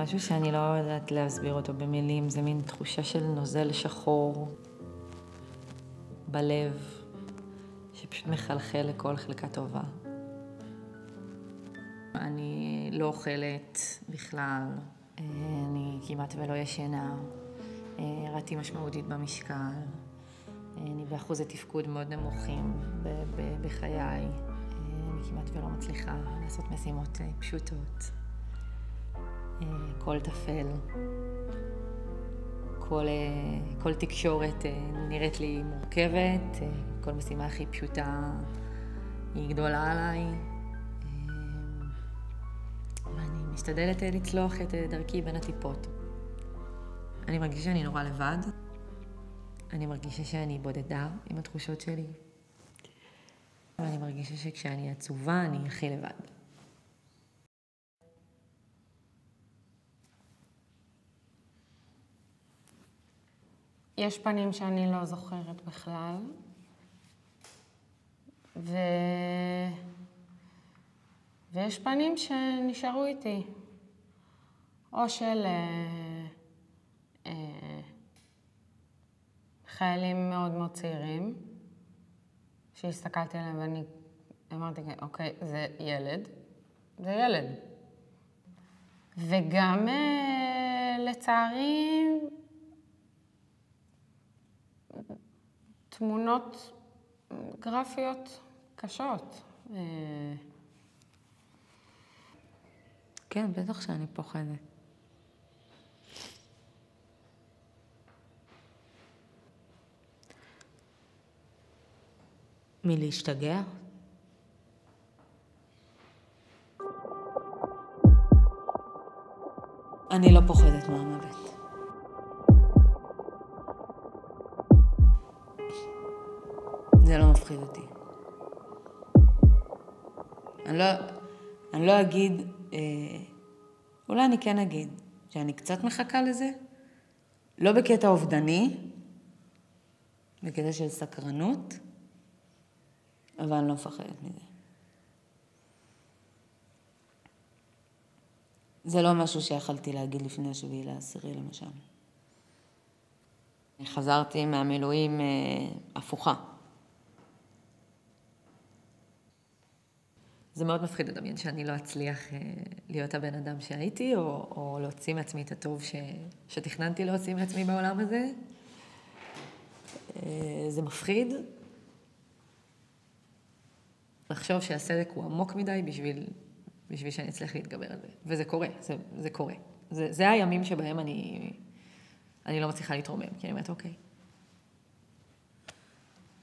משהו שאני לא יודעת להסביר אותו במילים, זה מין תחושה של נוזל שחור בלב, שפשוט מחלחל לכל חלקה טובה. אני לא אוכלת בכלל, אני כמעט ולא ישנה, ירדתי משמעותית במשקל, אני באחוזי תפקוד מאוד נמוכים בחיי, אני כמעט ולא מצליחה לעשות משימות פשוטות. כל תפל, כל תקשורת נראית לי מורכבת, כל משימה הכי פשוטה היא גדולה עליי. ואני משתדלת לצלוח את דרכי בין הטיפות. אני מרגישה שאני נורא לבד. אני מרגישה שאני בודדה עם התחושות שלי. ואני מרגישה שכשאני עצובה אני הכי לבד. יש פנים שאני לא זוכרת בכלל, ויש פנים שנשארו איתי, או של חיילים מאוד מאוד צעירים, שהסתכלתי עליהם ואני אמרתי, אוקיי, זה ילד, וגם לצערי, תמונות גרפיות קשות. כן, בטח שאני פוחדת. מלהשתגע? אני לא פוחדת מהמוות. זה לא מפחיד אותי. אני לא אגיד, אולי אני כן אגיד, שאני קצת מחכה לזה, לא בקטע אובדני, בקטע של סקרנות, אבל אני לא מפחדת מזה. זה לא משהו שיכלתי להגיד לפני 7/10 למשל. חזרתי מהמילואים הפוכה. זה מאוד מפחיד לדמיין שאני לא אצליח להיות הבן אדם שהייתי, או להוציא מעצמי את הטוב שתכננתי להוציא מעצמי בעולם הזה. זה מפחיד. לחשוב שהסדק הוא עמוק מדי בשביל שאני אצליח להתגבר על זה. וזה קורה, זה קורה. זה הימים שבהם אני לא מצליחה להתרומם, כי אני אומרת, אוקיי,